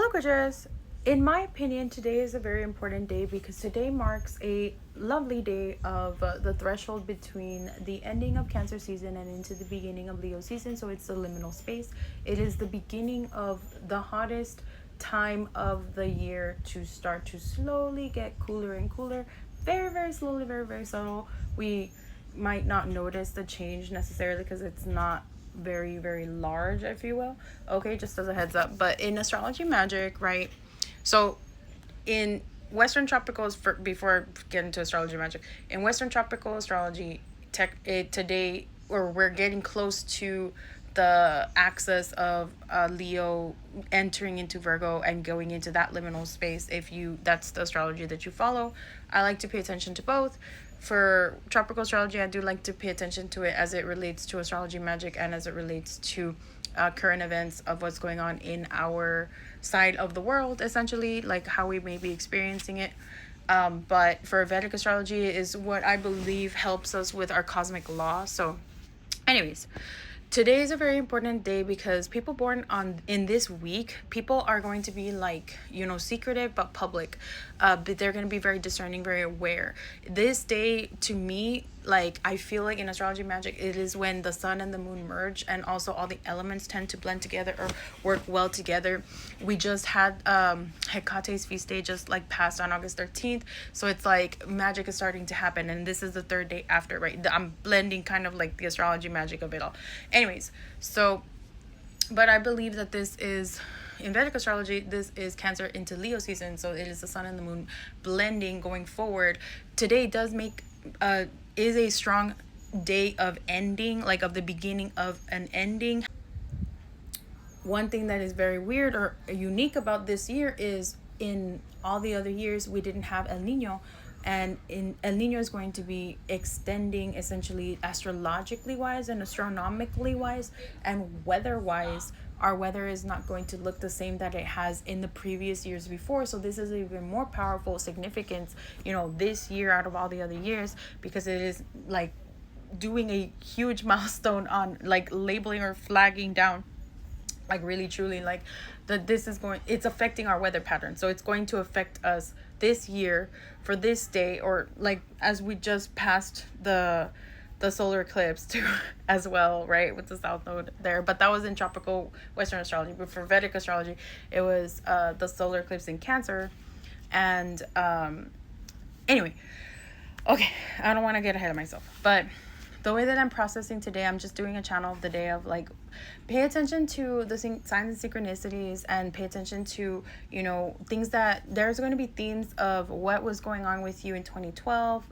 Hello, gorgeous. In my opinion, today is a very important day because today marks a lovely day of the threshold between the ending of Cancer season and into the beginning of Leo season. So it's the liminal space. It is the beginning of the hottest time of the year to start to slowly get cooler and cooler. Very, very slowly, very, very subtle. We might not notice the change necessarily because it's not very, very large, if you will. Okay, just as a heads up. But in astrology magic, right? So in Western tropical, before getting to astrology magic, in Western tropical astrology, today, or we're getting close to the axis of Leo entering into Virgo and going into that liminal space. If you that's the astrology that you follow, I like to pay attention to both. For tropical astrology, I do like to pay attention to it as it relates to astrology magic and as it relates to current events of what's going on in our side of the world, essentially, like how we may be experiencing it. But for Vedic astrology is what I believe helps us with our cosmic law. So, anyways, today is a very important day because people born on in this week, people are going to be like, secretive but public. But they're going to be very discerning, very aware. This day, to me, like, I feel like in astrology magic, it is when the sun and the moon merge, and also all the elements tend to blend together or work well together. We just had Hecate's feast day just like passed on August 13th, so it's like magic is starting to happen, and this is the third day after, right? I'm blending kind of like the astrology magic of it all. Anyways, so, but I believe that this is, in Vedic astrology, this is Cancer into Leo season, so it is the sun and the moon blending going forward. Today does make is a strong day of ending, like of the beginning of an ending. One thing that is very weird or unique about this year is in all the other years we didn't have El Nino, and in El Nino is going to be extending essentially astrologically wise and astronomically wise and weather wise. Our weather is not going to look the same that it has in the previous years before, so this is even more powerful significance, this year out of all the other years, because it is like doing a huge milestone on like labeling or flagging down, like really truly, like that this is going, it's affecting our weather pattern, so it's going to affect us this year for this day, or like as we just passed the solar eclipse too as well, right, with the south node there. But that was in tropical Western astrology. But for Vedic astrology, it was the solar eclipse in Cancer. And anyway, okay, I don't want to get ahead of myself, but the way that I'm processing today, I'm just doing a channel of the day of like, pay attention to the signs and synchronicities, and pay attention to, things that there's going to be themes of what was going on with you in 2012.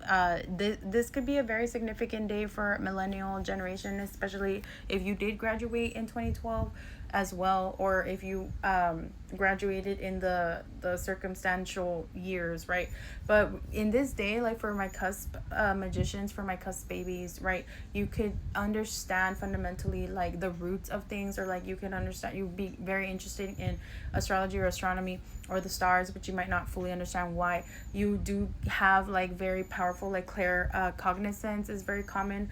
This could be a very significant day for millennial generation, especially if you did graduate in 2012 as well, or if you graduated in the circumstantial years, right? But in this day, like for my cusp magicians, for my cusp babies, right, you could understand fundamentally like the roots of things, or like you can understand, you'd be very interested in astrology or astronomy or the stars, but you might not fully understand why. You do have like very powerful, like cognizance is very common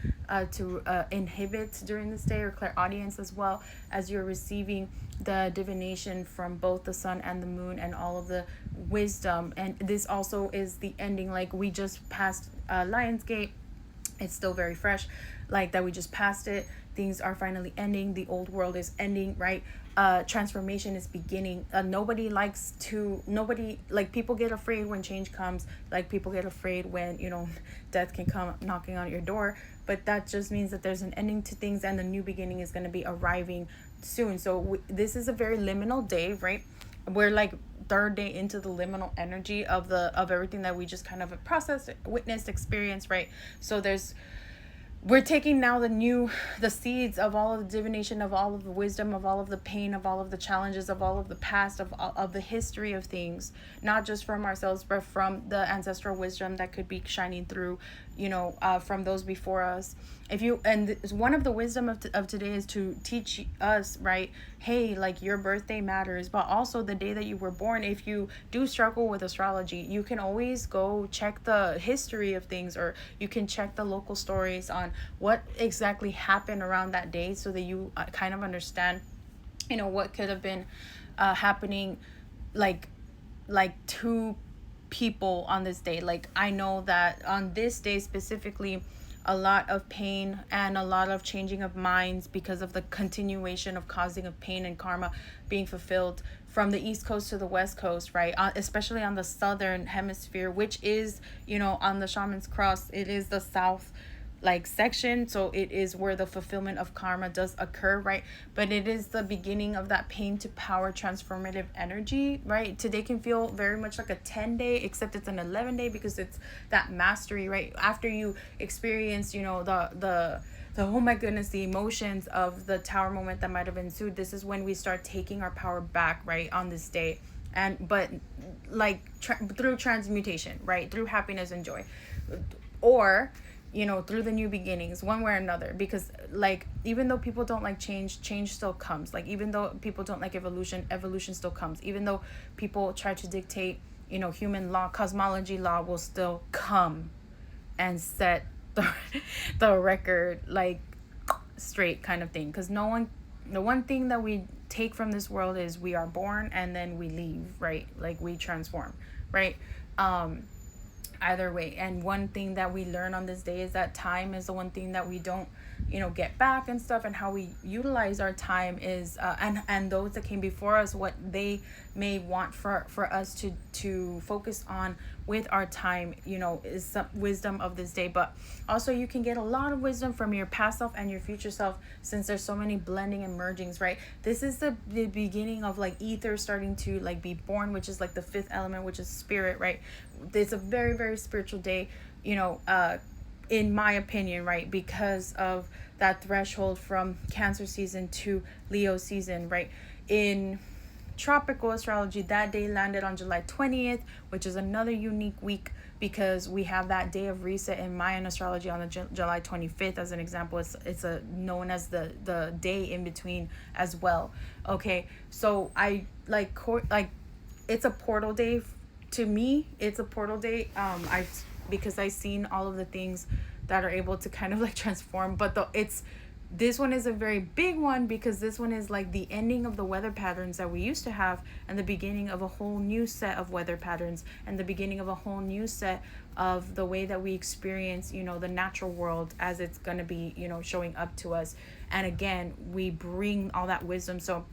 to inhibit during this day, or clairaudience, as well as you're receiving the divination from both the sun and the moon and all of the wisdom. And this also is the ending, like we just passed lionsgate. It's still very fresh, like that we just passed it. Things are finally ending. The old world is ending, right? Transformation is beginning. Nobody, like people get afraid when change comes, like people get afraid when death can come knocking on your door, but that just means that there's an ending to things and the new beginning is going to be arriving soon. So this is a very liminal day, right? We're like third day into the liminal energy of everything that we just kind of processed, witnessed, experienced, right? So we're taking now the seeds of all of the divination, of all of the wisdom, of all of the pain, of all of the challenges, of all of the past, of the history of things, not just from ourselves, but from the ancestral wisdom that could be shining through, from those before us. One of the wisdom of today is to teach us, right? Hey, like your birthday matters, but also the day that you were born. If you do struggle with astrology, you can always go check the history of things, or you can check the local stories on what exactly happened around that day, so that you kind of understand, what could have been happening like two people on this day. Like I know that on this day specifically, a lot of pain and a lot of changing of minds because of the continuation of causing of pain and karma being fulfilled from the East Coast to the West Coast, right? Especially on the southern hemisphere, which is, on the shaman's cross, it is the south like section, so it is where the fulfillment of karma does occur, right? But it is the beginning of that pain to power transformative energy, right? Today can feel very much like a 10-day, except it's an 11-day because it's that mastery, right? After you experience, the oh my goodness, the emotions of the tower moment that might have ensued, this is when we start taking our power back, right, on this day. And but like through transmutation, right, through happiness and joy, or through the new beginnings, one way or another. Because like, even though people don't like change still comes. Like, even though people don't like evolution still comes. Even though people try to dictate, human law, cosmology law will still come and set the record like straight, kind of thing. Because the one thing that we take from this world is we are born and then we leave, right? Like, we transform, right? Either way. And one thing that we learn on this day is that time is the one thing that we don't get back and stuff. And how we utilize our time is and those that came before us, what they may want for us to focus on with our time, is some wisdom of this day. But also, you can get a lot of wisdom from your past self and your future self, since there's so many blending and mergings, right? This is the beginning of like ether starting to like be born, which is like the fifth element, which is spirit, right? It's a very, very spiritual day, in my opinion, right? Because of that threshold from Cancer season to Leo season, right? In tropical astrology, that day landed on July 20th, which is another unique week because we have that day of reset in Mayan astrology on the July 25th. As an example, it's a known as the day in between as well. Okay, so I like it's a portal day to me. It's a portal day. Because I've seen all of the things that are able to kind of like transform, but this one is a very big one because this one is like the ending of the weather patterns that we used to have and the beginning of a whole new set of weather patterns and the beginning of a whole new set of the way that we experience, the natural world as it's going to be, showing up to us. And again, we bring all that wisdom. So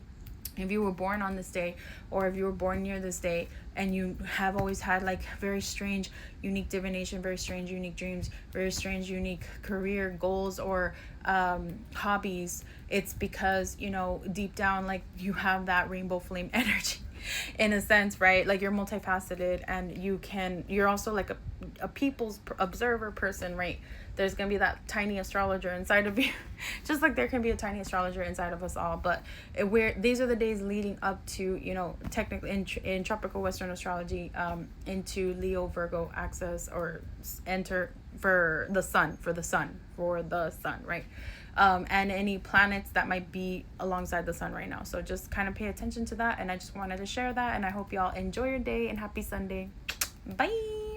if you were born on this day, or if you were born near this day, and you have always had like very strange, unique divination, very strange, unique dreams, very strange, unique career goals or hobbies, it's because, deep down, like, you have that rainbow flame energy in a sense, right? Like, you're multifaceted, and you're also like a people's observer person, right? There's gonna be that tiny astrologer inside of you just like there can be a tiny astrologer inside of us all. But these are the days leading up to, technically in tropical Western astrology, into Leo Virgo axis, or enter for the sun, right? And any planets that might be alongside the sun right now. So just kind of pay attention to that. And I just wanted to share that, and I hope y'all enjoy your day, and happy Sunday. Bye.